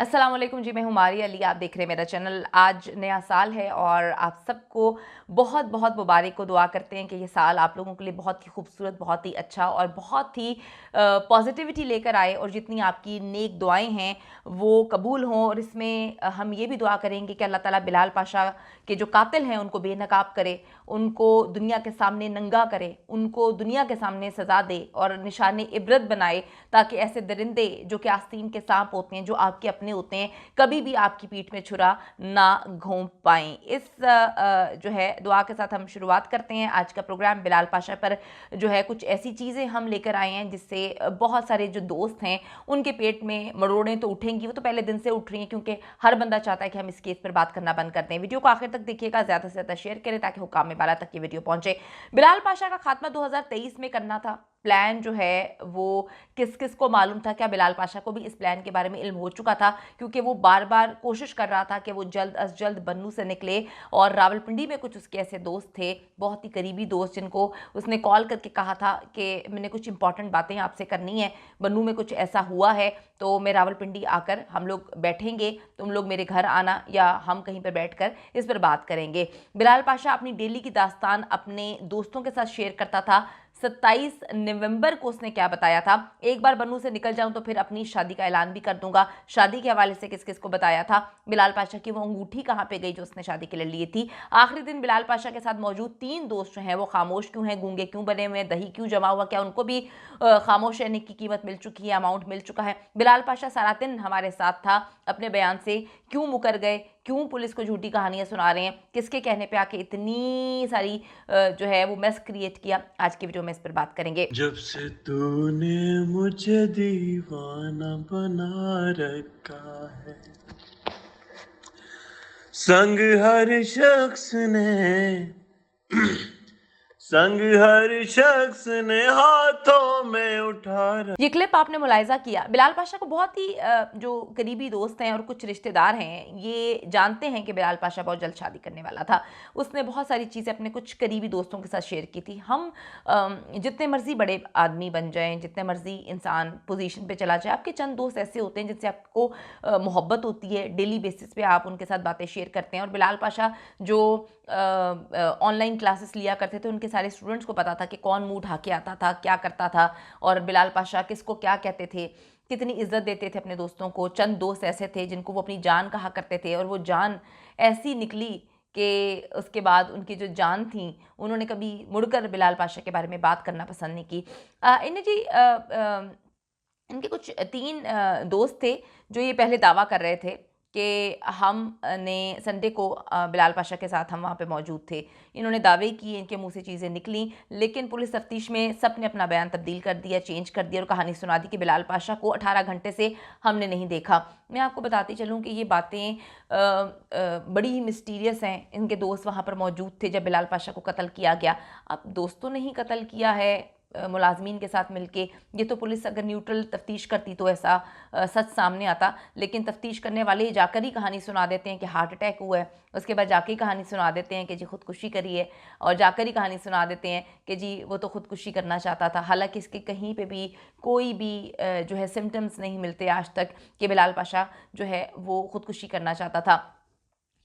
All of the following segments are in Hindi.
अस्सलाम वालेकुम जी, मैं हूँ मारिया अली। आप देख रहे हैं मेरा चैनल। आज नया साल है और आप सबको बहुत बहुत मुबारक हो। दुआ करते हैं कि ये साल आप लोगों के लिए बहुत ही खूबसूरत, बहुत ही अच्छा और बहुत ही पॉजिटिविटी लेकर आए और जितनी आपकी नेक दुआएं हैं वो कबूल हों। और इसमें हम ये भी दुआ करेंगे कि अल्लाह ताला बिलाल पाशा के जो कातिल हैं उनको बेनकाब करे, उनको दुनिया के सामने नंगा करे, उनको दुनिया के सामने सज़ा दे और निशान इबरत बनाए, ताकि ऐसे दरिंदे जो कि आस्तीन के सांप होते हैं, जो आपके अपने होते हैं, कभी भी आपकी पीठ में छुरा ना घोंप पाएं। इस जो है दुआ के साथ हम शुरुआत करते हैं आज का प्रोग्राम। बिलाल पाशा पर जो है कुछ ऐसी चीज़ें हम लेकर आए हैं जिससे बहुत सारे जो दोस्त हैं उनके पेट में मरोड़ें तो उठेंगी, वो तो पहले दिन से उठ रही हैं, क्योंकि हर बंदा चाहता है कि हम इस केस पर बात करना बंद कर दें। वीडियो को आखिर तक देखिएगा, ज़्यादा से ज़्यादा शेयर करें ताकि हुकाम बाला तक ये वीडियो पहुंचे। बिलाल पाशा का खात्मा 2023 में करना था। प्लान जो है वो किस किस को मालूम था? क्या बिलाल पाशा को भी इस प्लान के बारे में इल्म हो चुका था? क्योंकि वो बार बार कोशिश कर रहा था कि वो जल्द अज जल्द बन्नू से निकले। और रावलपिंडी में कुछ उसके ऐसे दोस्त थे, बहुत ही करीबी दोस्त, जिनको उसने कॉल करके कहा था कि मैंने कुछ इंपॉर्टेंट बातें आपसे करनी है, बन्नू में कुछ ऐसा हुआ है तो मैं रावलपिंडी आकर हम लोग बैठेंगे, तुम लोग मेरे घर आना या हम कहीं पर बैठकर इस पर बात करेंगे। बिलाल पाशा अपनी डेली की दास्तान अपने दोस्तों के साथ शेयर करता था। 27 नवंबर को उसने क्या बताया था? एक बार बन्नू से निकल जाऊं तो फिर अपनी शादी का ऐलान भी कर दूंगा। शादी के हवाले से किस किस को बताया था? बिलाल पाशा की वो अंगूठी कहाँ पे गई जो उसने शादी के लिए ली थी? आखिरी दिन बिलाल पाशा के साथ मौजूद 3 दोस्त जो हैं वो खामोश क्यों हैं, गूंगे क्यों बने हुए हैं, दही क्यों जमा हुआ, क्या उनको भी खामोश रहने की कीमत मिल चुकी है, अमाउंट मिल चुका है? बिलाल पाशा सारा दिन हमारे साथ था, अपने बयान से क्यों मुकर गए, क्यों पुलिस को झूठी कहानियां सुना रहे हैं, किसके कहने पे आके इतनी सारी जो है वो मेस क्रिएट किया? आज की वीडियो में इस पर बात करेंगे। जब से तूने मुझे दीवाना बना रखा है, संग हर शख्स ने संग हर शख्स ने हाथों में उठा ये क्लिप आपने मुलाहिजा किया। बिलाल पाशा को बहुत ही जो करीबी दोस्त हैं और कुछ रिश्तेदार हैं, ये जानते हैं कि बिलाल पाशा बहुत जल्द शादी करने वाला था। उसने बहुत सारी चीज़ें अपने कुछ करीबी दोस्तों के साथ शेयर की थी। हम जितने मर्जी बड़े आदमी बन जाएं, जितने मर्जी इंसान पोजीशन पे चला जाए, आपके चंद दोस्त ऐसे होते हैं जिनसे आपको मोहब्बत होती है, डेली बेसिस पे आप उनके साथ बातें शेयर करते हैं। और बिलाल पाशा जो ऑनलाइन क्लासेस लिया करते थे, उनके सारे स्टूडेंट्स को पता था कि कौन मुंह ढा के आता था, क्या करता था, और बिलाल पाशा किसको क्या कहते थे, कितनी इज्जत देते थे अपने दोस्तों को। चंद दोस्त ऐसे थे जिनको वो अपनी जान कहा करते थे, और वो जान ऐसी निकली कि उसके बाद उनकी जो जान थी, उन्होंने कभी मुड़कर बिलाल पाशा के बारे में बात करना पसंद नहीं की। इन्हें जी इनके कुछ 3 दोस्त थे जो ये पहले दावा कर रहे थे कि हमने संडे को बिलाल पाशा के साथ हम वहाँ पे मौजूद थे। इन्होंने दावे किए, इनके मुँह से चीज़ें निकलीं, लेकिन पुलिस तफ्तीश में सब ने अपना बयान तब्दील कर दिया, चेंज कर दिया और कहानी सुना दी कि बिलाल पाशा को 18 घंटे से हमने नहीं देखा। मैं आपको बताती चलूँ कि ये बातें बड़ी ही मिस्टीरियस हैं। इनके दोस्त वहाँ पर मौजूद थे जब बिलाल पाशा को कत्ल किया गया। अब दोस्तों ने ही कत्ल किया है मुलाजमीन के साथ मिलके। ये तो पुलिस अगर न्यूट्रल तफ्तीश करती तो ऐसा सच सामने आता, लेकिन तफ्तीश करने वाले जाकर ही कहानी सुना देते हैं कि हार्ट अटैक हुआ है, उसके बाद जाकर ही कहानी सुना देते हैं कि जी खुदकुशी करी है, और जाकर ही कहानी सुना देते हैं कि जी वो तो खुदकुशी करना चाहता था। हालांकि इसके कहीं पे भी कोई भी जो है सिम्टम्स नहीं मिलते आज तक कि बिलाल पाशा जो है वो खुदकुशी करना चाहता था।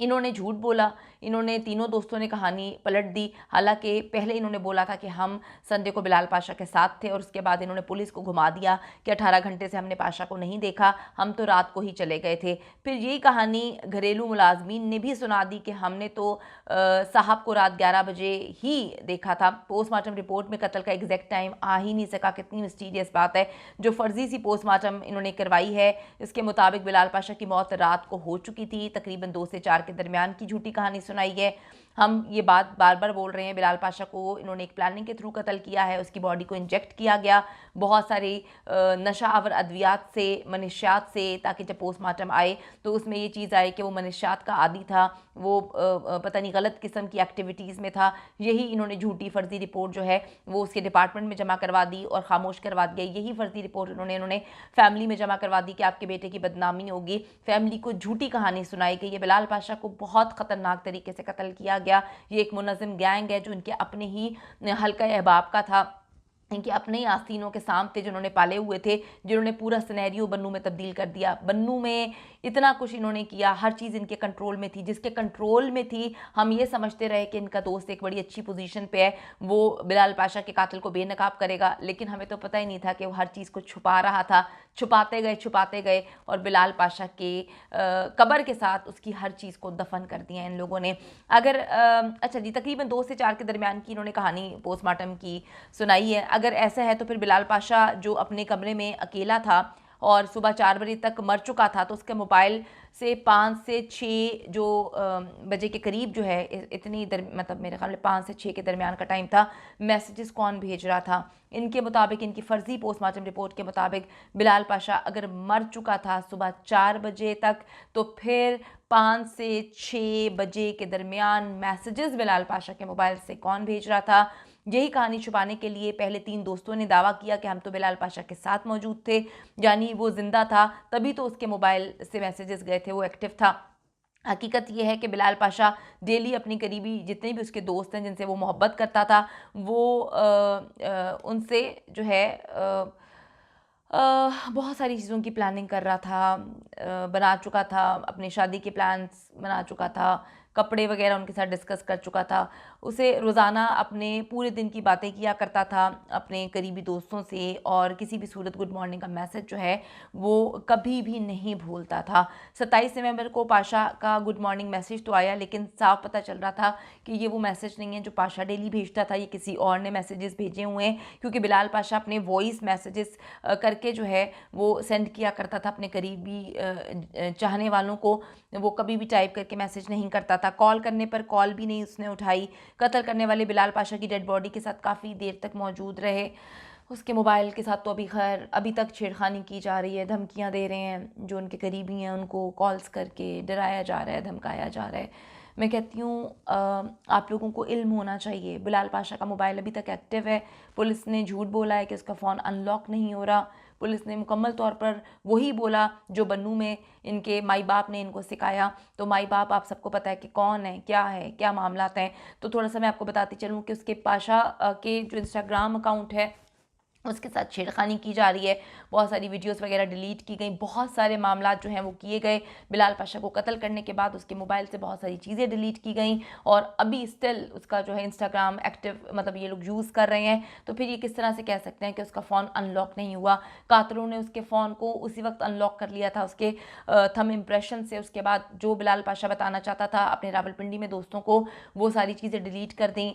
इन्होंने झूठ बोला, इन्होंने तीनों दोस्तों ने कहानी पलट दी। हालांकि पहले इन्होंने बोला था कि हम संडे को बिलाल पाशा के साथ थे, और उसके बाद इन्होंने पुलिस को घुमा दिया कि 18 घंटे से हमने पाशा को नहीं देखा, हम तो रात को ही चले गए थे। फिर यही कहानी घरेलू मुलाजमीन ने भी सुना दी कि हमने तो साहब को रात 11 बजे ही देखा था। पोस्टमार्टम रिपोर्ट में कत्ल का एग्जैक्ट टाइम आ ही नहीं सका। कितनी मिस्टीरियस बात है। जो फर्जी सी पोस्टमार्टम इन्होंने करवाई है, इसके मुताबिक बिलाल पाशा की मौत रात को हो चुकी थी, तकरीबन 2 से 4 के दरमियान की झूठी कहानी सुनाई है। हम ये बात बार बार बोल रहे हैं, बिलाल पाशा को इन्होंने एक प्लानिंग के थ्रू कत्ल किया है। उसकी बॉडी को इंजेक्ट किया गया बहुत सारी नशा आवर अद्वियात से, मनशियात से, ताकि जब पोस्टमार्टम आए तो उसमें ये चीज़ आए कि वो मनशियात का आदी था, वो पता नहीं गलत किस्म की एक्टिविटीज़ में था। यही इन्होंने झूठी फर्जी रिपोर्ट जो है वो उसके डिपार्टमेंट में जमा करवा दी और खामोश करवा दिया। यही फर्जी रिपोर्ट इन्होंने फैमिली में जमा करवा दी कि आपके बेटे की बदनामी होगी। फैमिली को झूठी कहानी सुनाई कि ये बिलाल पाशा को बहुत ख़तरनाक तरीके से कत्ल किया गया। ये एक मुनज़्ज़म गैंग है जो इनके अपने ही हल्का अहबाब का था। इनके अपने ही आस्तीनों के सांप थे जिन्होंने पाले हुए थे, जिन्होंने पूरा सिनेरियो बन्नू में तब्दील कर दिया। बन्नू में इतना कुछ इन्होंने किया, हर चीज़ इनके कंट्रोल में थी। जिसके कंट्रोल में थी हम ये समझते रहे कि इनका दोस्त एक बड़ी अच्छी पोजीशन पे है, वो बिलाल पाशा के कातिल को बेनकाब करेगा, लेकिन हमें तो पता ही नहीं था कि वो हर चीज़ को छुपा रहा था। छुपाते गए और बिलाल पाशा के कब्र के साथ उसकी हर चीज़ को दफन कर दिया इन लोगों ने। अगर अच्छा जी, तकरीबन 2 से 4 के दरमियान की इन्होंने कहानी पोस्टमार्टम की सुनाई है। अगर ऐसा है तो फिर बिलाल पाशा जो अपने कमरे में अकेला था और सुबह 4 बजे तक मर चुका था, तो उसके मोबाइल से 5 से 6 जो बजे के करीब जो है, इतनी मतलब मेरे ख्याल में 5 से 6 के दरमियान का टाइम था, मैसेजेस कौन भेज रहा था। इनके मुताबिक, इनकी फ़र्ज़ी पोस्टमार्टम रिपोर्ट के मुताबिक बिलाल पाशा अगर मर चुका था सुबह 4 बजे तक, तो फिर 5 से 6 बजे के दरमियान मैसेजेस बिलाल पाशा के मोबाइल से कौन भेज रहा था। यही कहानी छुपाने के लिए पहले 3 दोस्तों ने दावा किया कि हम तो बिलाल पाशा के साथ मौजूद थे, यानी वो ज़िंदा था, तभी तो उसके मोबाइल से मैसेजेस गए थे, वो एक्टिव था। हकीकत ये है कि बिलाल पाशा डेली अपनी करीबी जितने भी उसके दोस्त हैं जिनसे वो मोहब्बत करता था, वो उनसे जो है बहुत सारी चीज़ों की प्लानिंग कर रहा था, बना चुका था, अपनी शादी के प्लान्स बना चुका था, कपड़े वगैरह उनके साथ डिस्कस कर चुका था। उसे रोज़ाना अपने पूरे दिन की बातें किया करता था अपने करीबी दोस्तों से, और किसी भी सूरत गुड मॉर्निंग का मैसेज जो है वो कभी भी नहीं भूलता था। 27 नवंबर को पाशा का गुड मॉर्निंग मैसेज तो आया, लेकिन साफ पता चल रहा था कि ये वो मैसेज नहीं है जो पाशा डेली भेजता था, ये किसी और ने मैसेजेस भेजे हुए हैं, क्योंकि बिलाल पाशा अपने वॉइस मैसेजेस करके जो है वो सेंड किया करता था अपने करीबी चाहने वालों को। वो कभी भी टाइप करके मैसेज नहीं करता था, कॉल करने पर कॉल भी नहीं उसने उठाई। कत्ल करने वाले बिलाल पाशा की डेड बॉडी के साथ काफ़ी देर तक मौजूद रहे। उसके मोबाइल के साथ तो अभी तक छेड़खानी की जा रही है, धमकियां दे रहे हैं, जो उनके करीबी हैं उनको कॉल्स करके डराया जा रहा है, धमकाया जा रहा है। मैं कहती हूँ आप लोगों को इल्म होना चाहिए, बिलाल पाशा का मोबाइल अभी तक एक्टिव है। पुलिस ने झूठ बोला है कि उसका फ़ोन अनलॉक नहीं हो रहा। पुलिस ने मुकम्मल तौर पर वही बोला जो बन्नू में इनके माई बाप ने इनको सिखाया। तो माई बाप आप सबको पता है कि कौन है, क्या मामलात हैं। तो थोड़ा सा मैं आपको बताती चलूँ कि उसके पाशा के जो इंस्टाग्राम अकाउंट है उसके साथ छेड़खानी की जा रही है, बहुत सारी वीडियोस वगैरह डिलीट की गई, बहुत सारे मामलात जो हैं वो किए गए। बिलाल पाशा को कत्ल करने के बाद उसके मोबाइल से बहुत सारी चीज़ें डिलीट की गई, और अभी स्टिल उसका जो है इंस्टाग्राम एक्टिव, मतलब ये लोग यूज़ कर रहे हैं। तो फिर ये किस तरह से कह सकते हैं कि उसका फ़ोन अनलॉक नहीं हुआ। कातिलों ने उसके फ़ोन को उसी वक्त अनलॉक कर लिया था उसके थंब इम्प्रेशन से। उसके बाद जो बिलाल पाशा बताना चाहता था अपने रावलपिंडी में दोस्तों को, वो सारी चीज़ें डिलीट कर दी।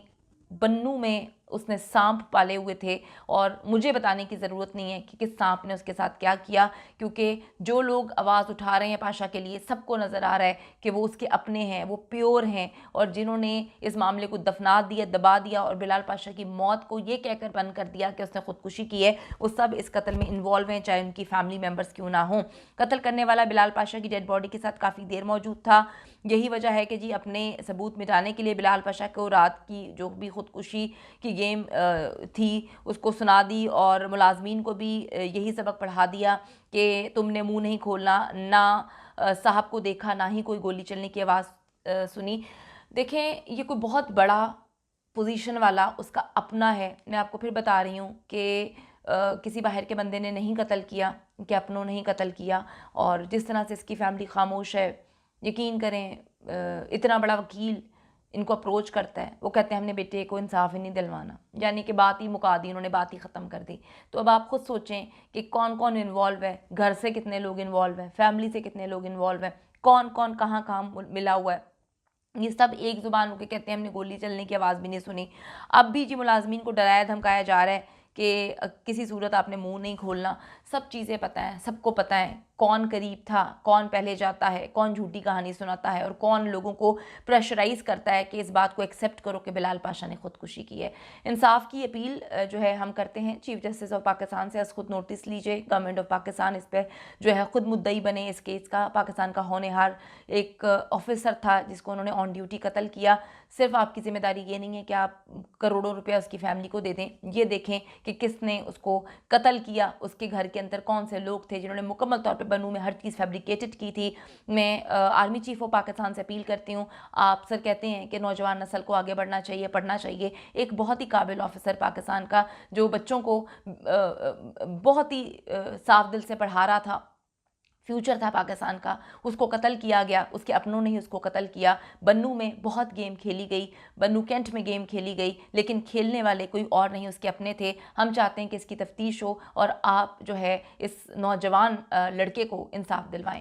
बन्नू में उसने सांप पाले हुए थे, और मुझे बताने की ज़रूरत नहीं है कि किस सांप ने उसके साथ क्या किया, क्योंकि जो लोग आवाज़ उठा रहे हैं पाशा के लिए, सबको नज़र आ रहा है कि वो उसके अपने हैं, वो प्योर हैं। और जिन्होंने इस मामले को दफना दिया, दबा दिया और बिलाल पाशा की मौत को ये कहकर बंद कर दिया कि उसने खुदकुशी की है, वो सब इस कत्ल में इन्वॉल्व हैं, चाहे उनकी फैमिली मेम्बर्स क्यों ना हों। कत्ल करने वाला बिलाल पाशा की डेड बॉडी के साथ काफ़ी देर मौजूद था। यही वजह है कि जी अपने सबूत मिटाने के लिए बिलाल पाशा को रात की जो भी खुदकुशी की गेम थी उसको सुना दी, और मुलाजमीन को भी यही सबक पढ़ा दिया कि तुमने मुंह नहीं खोलना, ना साहब को देखा, ना ही कोई गोली चलने की आवाज़ सुनी। देखें, ये कोई बहुत बड़ा पोजीशन वाला उसका अपना है। मैं आपको फिर बता रही हूँ कि किसी बाहर के बंदे ने नहीं कत्ल किया, कि अपनों नहीं कत्ल किया। और जिस तरह से इसकी फैमिली खामोश है, यकीन करें इतना बड़ा वकील इनको अप्रोच करता है, वो कहते हैं हमने बेटे को इंसाफ ही नहीं दिलवाना, यानी कि बात ही मुका दी, उन्होंने बात ही ख़त्म कर दी। तो अब आप खुद सोचें कि कौन कौन इन्वॉल्व है, घर से कितने लोग इन्वॉल्व हैं, फैमिली से कितने लोग इन्वॉल्व हैं, कौन कौन कहाँ कहाँ मिला हुआ है। ये सब एक ज़ुबान होकर कहते हैं हमने गोली चलने की आवाज़ भी नहीं सुनी। अब भी जी मुलाजमीन को डराया धमकाया जा रहा है कि किसी सूरत आपने मुंह नहीं खोलना। सब चीज़ें पता हैं, सबको पता है कौन करीब था, कौन पहले जाता है, कौन झूठी कहानी सुनाता है, और कौन लोगों को प्रेशराइज़ करता है कि इस बात को एक्सेप्ट करो कि बिलाल पाशा ने खुदकुशी की है। इंसाफ की अपील जो है हम करते हैं चीफ जस्टिस ऑफ पाकिस्तान से, खुद नोटिस लीजिए, गवर्नमेंट ऑफ पाकिस्तान इस पर जो है ख़ुद मुद्दई बने इस केस का। पाकिस्तान का होनहार एक ऑफिसर था जिसको उन्होंने ऑन ड्यूटी कत्ल किया। सिर्फ आपकी जिम्मेदारी ये नहीं है कि आप करोड़ों रुपया उसकी फैमिली को दे दें, ये देखें कि किसने उसको कत्ल किया, उसके घर के अंदर कौन से लोग थे जिन्होंने मुकम्मल तौर पे पे बन्नू में हर चीज़ फैब्रिकेटेड की थी। मैं आर्मी चीफ ऑफ पाकिस्तान से अपील करती हूँ, आप सर कहते हैं कि नौजवान नस्ल को आगे बढ़ना चाहिए, पढ़ना चाहिए। एक बहुत ही काबिल ऑफिसर पाकिस्तान का जो बच्चों को बहुत ही साफ दिल से पढ़ा रहा था, फ्यूचर था पाकिस्तान का, उसको कत्ल किया गया, उसके अपनों ने ही उसको कत्ल किया। बन्नू में बहुत गेम खेली गई, बन्नू कैंट में गेम खेली गई, लेकिन खेलने वाले कोई और नहीं, उसके अपने थे। हम चाहते हैं कि इसकी तफ्तीश हो और आप जो है इस नौजवान लड़के को इंसाफ दिलवाएं।